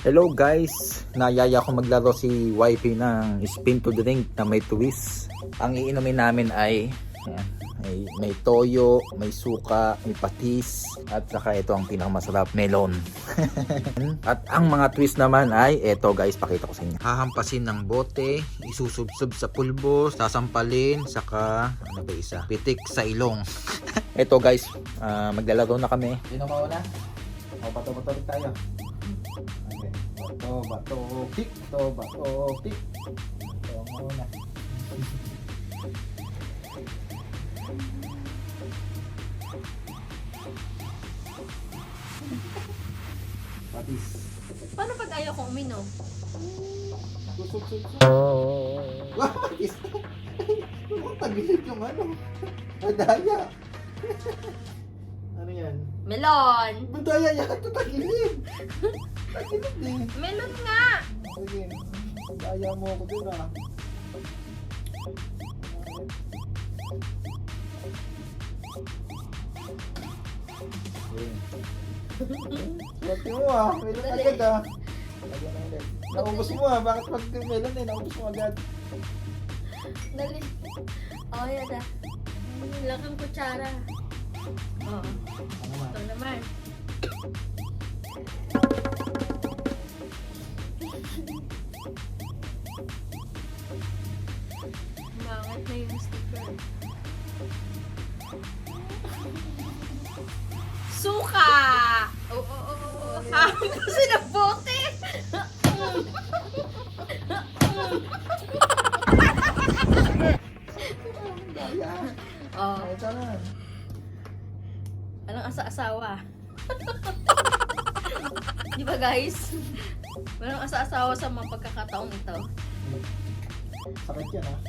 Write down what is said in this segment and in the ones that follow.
Hello guys, nayaya ko maglaro si YP ng spin to drink na may twist. Ang iinumin namin ay ayan, may toyo, may suka, may patis, at saka ito ang pinakamasarap, melon. At ang mga twist naman ay eto guys, pakita ko sa inyo. Hahampasin ng bote, isusubsub sa pulbo, sasampalin, saka ano ba isa? Pitik sa ilong. Eto guys, maglalaro na kami. Sino mauna? O, bato-bato tayo. Bato, pick. Ito muna. Patis. Paano pag ayaw kong uminom? Wah, patis. Tagilid yung ano. Madaya. Ano yan? Melon! Madaya yan. Ito tagilid. Tagilid eh. Melon nga! Sige, daya mo ako dun ah. Swerte mo ah, melon agad ah. Naubos mo ah, bakit pag melon eh, naubos mo agad. Dali. Oh, yan ah. Lakang kutsara. Oo. Ito naman. Mangat na yung sticker. Suka! Oo. Hampasin ang bote! Daya. Oh, Ito na. anong asa-asawa? Di ba guys? Walang asa-asawa sa mga pagkakataong ito. Sakit yan ah.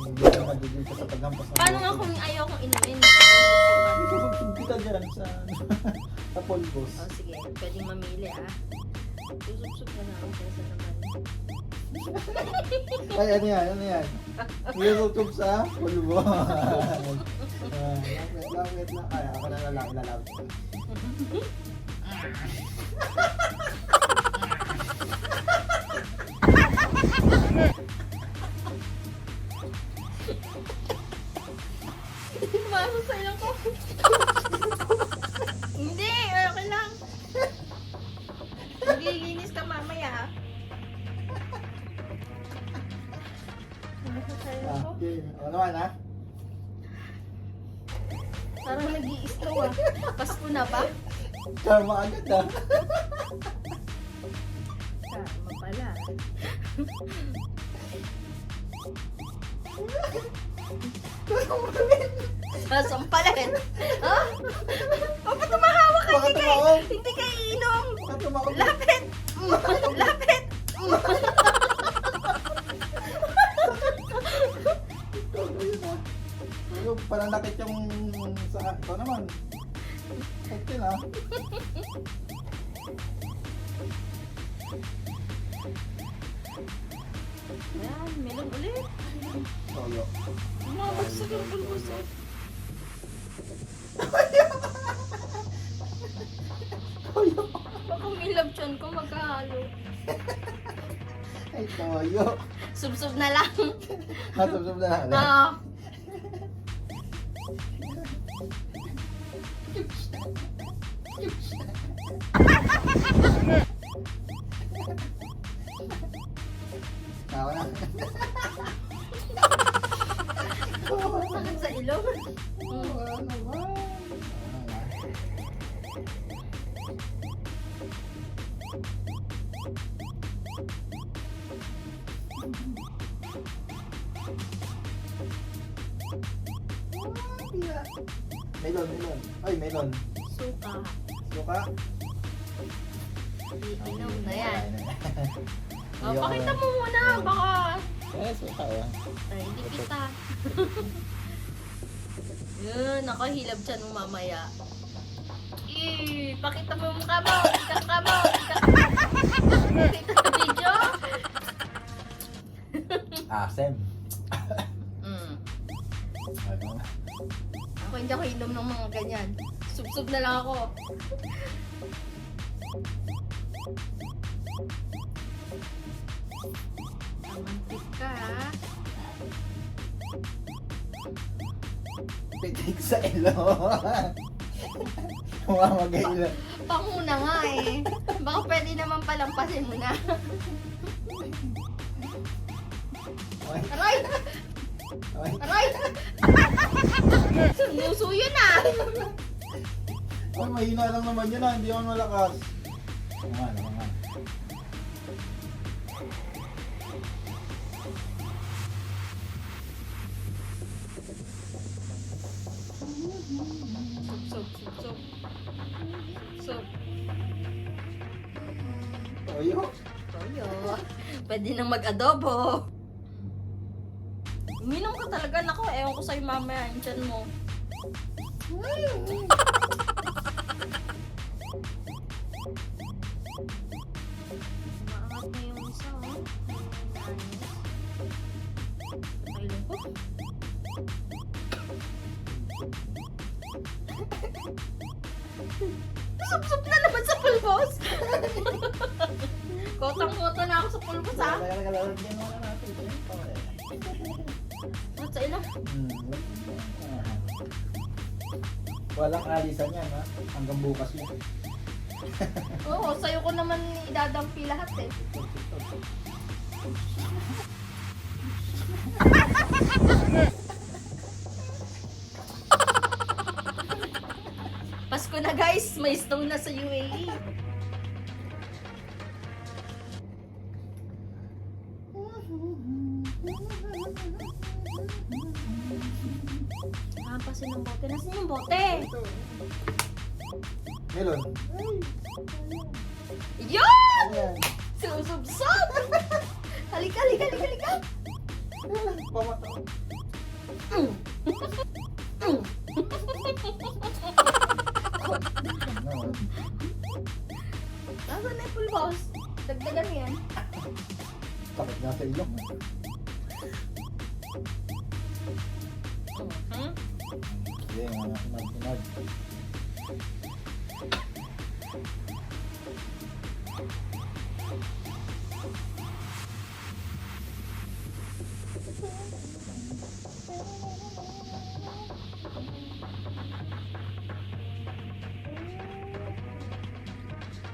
Hindi ka magigil ka sa paghampas ng Paano nga bote. kung ayaw kong inumin? Susubsub kita dyan sa, sa polvos. Oh, sige. Pwedeng mamili ah. Susubsub na ako kaysa naman. Ay, ano yan? Ano yan? Susubsub sa polvo. Wait lang. Ay, ako na lalab. Tumasok sa ilang ko. Hindi, okay lang. Maglilinis ka mamaya. Tumasok sa ilang ko. Okay. Ano naman ha? Parang nag-i-straw ah. Pasko na ba? Karma agad ah. Karma pala. Sasampalin. Ha? O, ba't tumahawak ka? Bakit tumawag? Hindi ka iinom. Bakit tumawag? Lapit! Lapit! Yung pananakit yung sa ito naman. Okay na. Yan, melon ulit. Solo. Umabagsak yung pulbos eh. Baka umilab tiyan ko magkahalo. Ay, toyo. Subsub na lang. Nasubsob na lang. Ah. Tawa na. Sakit sa ilong. Ano ba? Melon. Ay, melon. Suka. Suka. Iinom na yan. Oh, pakita mo muna. Baka... Eh, suka yan. Ay, hindi kita. Yun, nakahilab siya nung mamaya. Pakita mo yung mukha mo. Kita ka mo. Kita video. maasim. Ano? Ako hindi ako inom ng mga ganyan. Sub-sub na lang ako. Tamantik ka ha. Pitik sa ilo. Mamagay ilo. Panguna nga eh. Baka pwede naman palampasin mo na. Aray! Ay. Aray! Sinusuyo na! Ay, mahina lang naman yun hindi ako malakas. Naman. Sub. Sub. Toyo. Toyo. Pwede nang mag-adobo. Uminom ka talaga. Nako, ewan ko sa'yo mamaya. Yung tiyan mo. Maangat na yung isa, oh. Patay lang po. Sup-sup na naman sa pulbos. Kotang-kota na ako sa pulbos, ha? Ba't sa ilang? Walang alisan yan ha. Hanggang bukas yan. Oo, sa'yo ko naman idadampi lahat eh. Pasko na guys, may snow na sa UAE. Pasin ng bote. Nasaan yung bote? Melon. Yun! Ayan. Susubsob! Halika. Pamato. Nasaan na yung full boss? Dagdagan yan. Takot na sa ilong. Sige, tinag.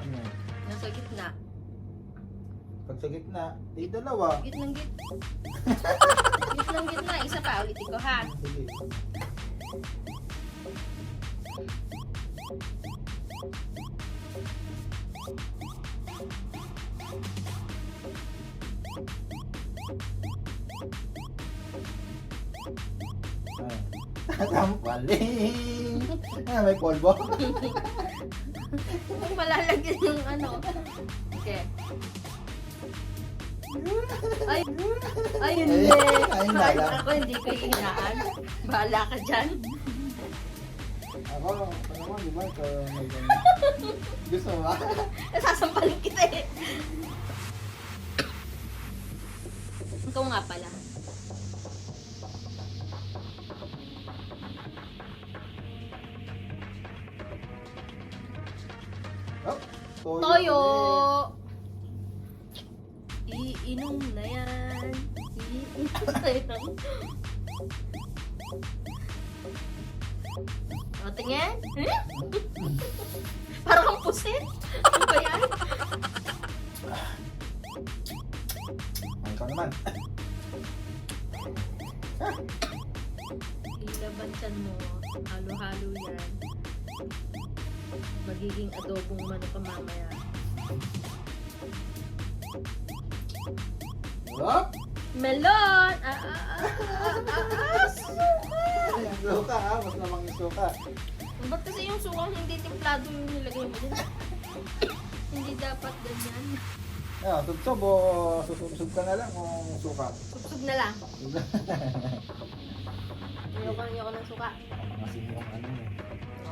Ano yan? Nasa gitna. Pag sa gitna, di dalawa. Gitnang gitna. Isa pa, ulitin ko ha. Sige. Tampaling! May polvo. Kung malalagyan yung ano. Okay. Ay, hindi. Ayun na lang. Ako hindi ko hihinaan. Bahala ka dyan. Ako naman, di ba? Ito, may gusto mo ba? Nasasampalin kita eh. Ikaw nga pala. Oh, Toyo! Iinom na yan. Iinom na yan. O, tingin? Parang kang pusit. Ano ba yan? Ay, ikaw naman. Ilaban tiyan mo. Halo-halo yan. Magiging adobong mano ka mamaya. Oh! Melon! Ayan, suka ha. Mas namang yung suka. Ba't kasi yung sukang hindi templado yung nilagay mo dyan? Hindi dapat ganyan. Ayan, subsob o susubsob ka na lang kung suka. Subsub na lang. Ayoko ng suka. Kasi yung ano eh.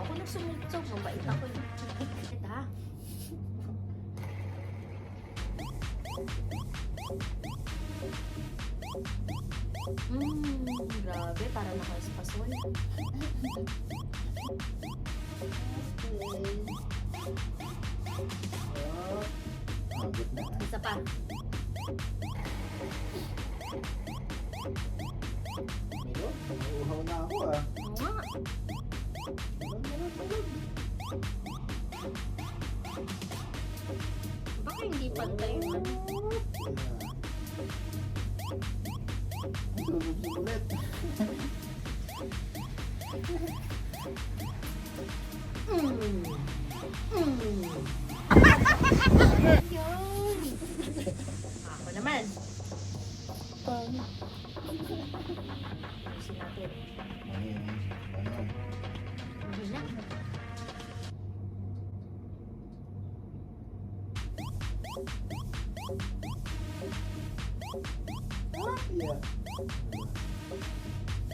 Ako nagsumubsob. Mabait ako eh. Mabait ha. Grabe, para naka-espasol. Agit na. Isa pa. Milo, umuuhaw na ako ah. Oo nga. Baka hindi pantay yun. Ulit. Yun. Ako naman. Ayusin natin. Hindi na. Yeah.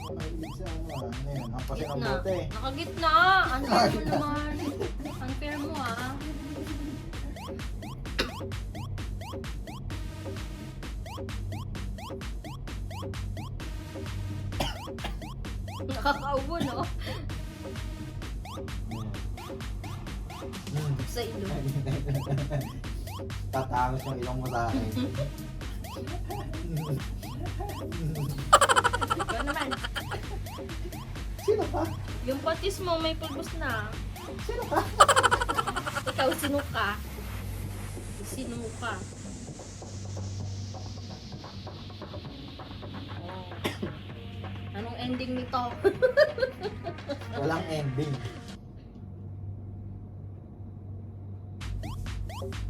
Mahilig sa ano ah. Ano yan? Hampasin ang Gitna. bote. Nakagitna. Unfair mo naman. Unfair mo ah. Nakakaubo, no? Sa ilong. Tatangos yung ilong mo sa akin. Ikaw naman. Sino pa? Yung patis mo may pulbos na. Sino pa? Ikaw, sino ka? Sino ka? Oh. Anong ending nito? Walang ending.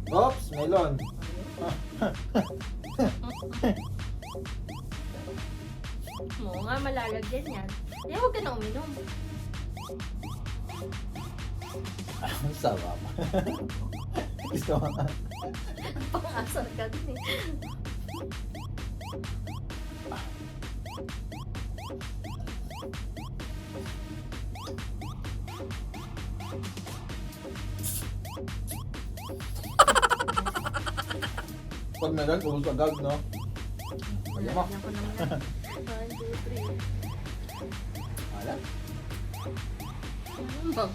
Oops, melon. Oo nga, malalagyan yan. Eh, huwag ka na uminom. Ang sarap. Gusto mo? Pang-asar ka din eh. Pag melon, ubus agad, no? Wala mo. Lalagyan ko naman. 1, 2, 3. Wala. Ano ba?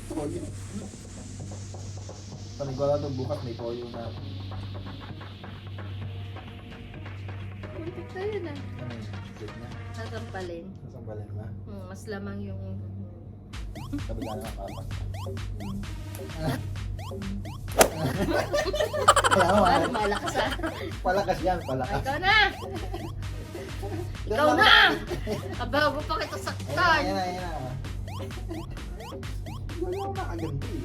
Toyo. Panigwala ito bukas may toyo na. Kuntik tayo na. Ano yun? Sweet na. Sasampalin. Nasambalan na. Mas lamang yung... Kabila na kapas. Para malakas ah. Palakas yan, Ay, palakas. ikaw na! Ikaw na! Kabago pa kita Ayan saktan. na, ayan na. Wala akong nakaganti.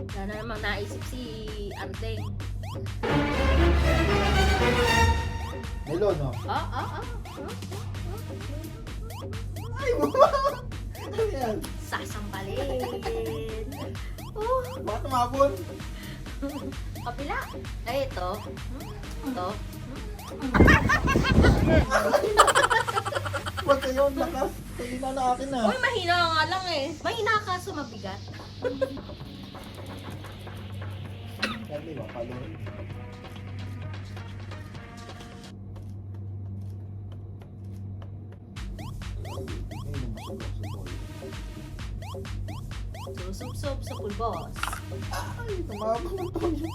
Wala na namang naisip si Ardeng. Melon, no? Ay, ano yan? Sasampalin. Oh, Bakit tumabon? kapila. Ay, ito. Ito. Ba't kayo lakas? Kayo na akin na. Uy, mahina nga lang eh. Mahina ka, sumabigat. Kaya di ba, kalorin. Susub-sub sa pulbos. Ay, tumabon ng toyo.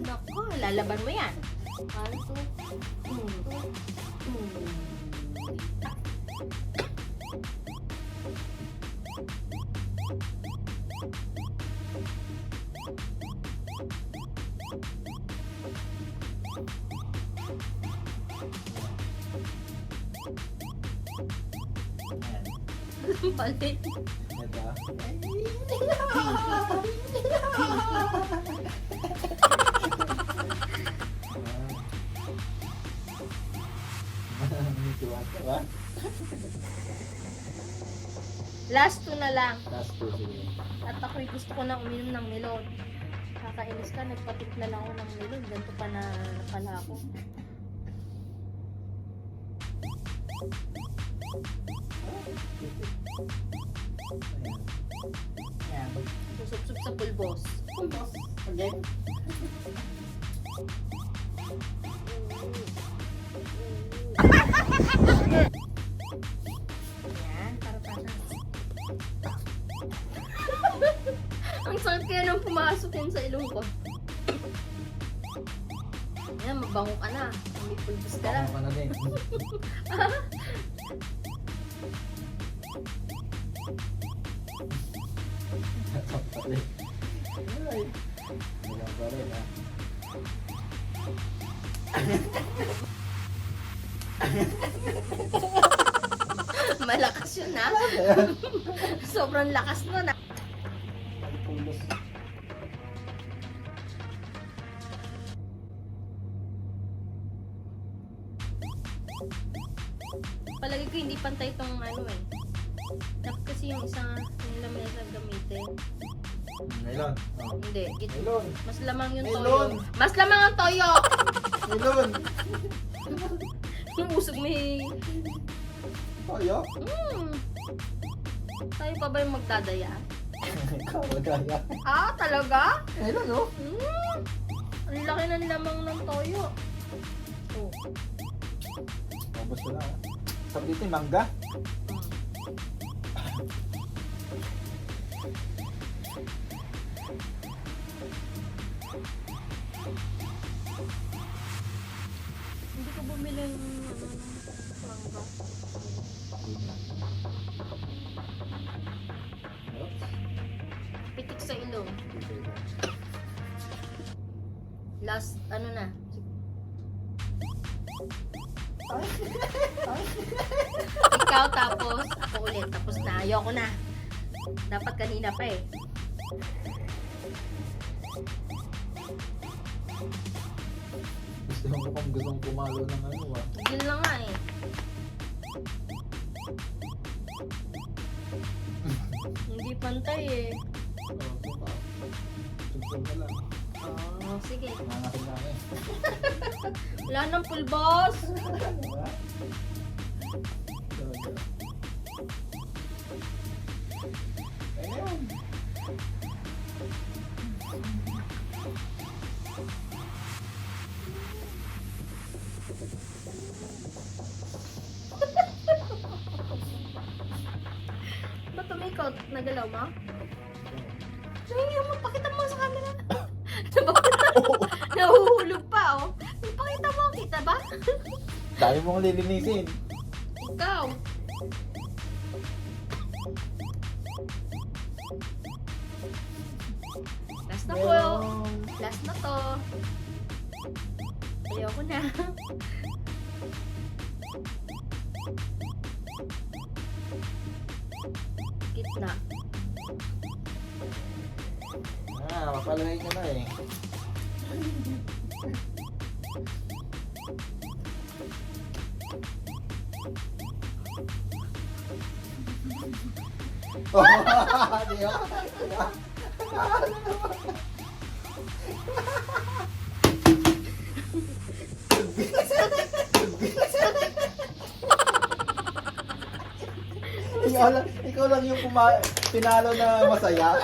Naku, lalaban mo yan. 1, 2, 3. Palit. Ito. Diba? Last 2 na lang. Last two, sige. At ako'y gusto ko na uminom ng melon. Kakainis ka, nagpatimpla lang ako ng melon. Ganito pa na pala ako. Ayan. Susub-sub sa pulbos. Again. Yan, para patas. Ang sakit kaya nang pumasok yun sa ilong ko. Yan, mabango ka na. May pulbos ka na. Ako ka na din. Ay. Wala pa rin, ah. Malakas yun ha. Sobrang lakas nun ha. Pulos. Palagi ko hindi pantay tong ano eh. Dapat kasi yung isang yung lamesa gamitin. Ngayon. Oh. Hindi. Melon. Mas lamang yung Melon. toyo. Mas lamang ang toyo! Melon. Yung usog may... Toyo. Tayo pa ba yung magdadaya? Ikaw, magaya. Ah, talaga? Melon, oh. Ang laki ng lamang ng toyo. Oh. Ubus ko na, ah. Sabi dito, mangga. Hindi ko bumili ng mangga. Pitik sa ilong. Last, ano na? Ikaw tapos, ako ulit. Tapos na, ayoko na. Dapat kanina pa eh. Gusto mo kung gustong pumalo ng ano, ah. Yun lang nga eh. Hindi pantay eh. Ito pa. Tugtog na lang. Oh, sige. Nangakin na eh. Wala nang pulbos. Ayun. Ba't tumikot? Nagalaw mo? Ay, mo, pakita mo sa camera. Nahuhulog pa, oh. Pakita mo, kita ba? Dahil mong lilinisin. Ikaw. Last na po. Last na to. Ayoko na. Gitna. Ah, mapalagay ka na eh. Oh, di ba? Ikaw lang yung pinalo na masaya.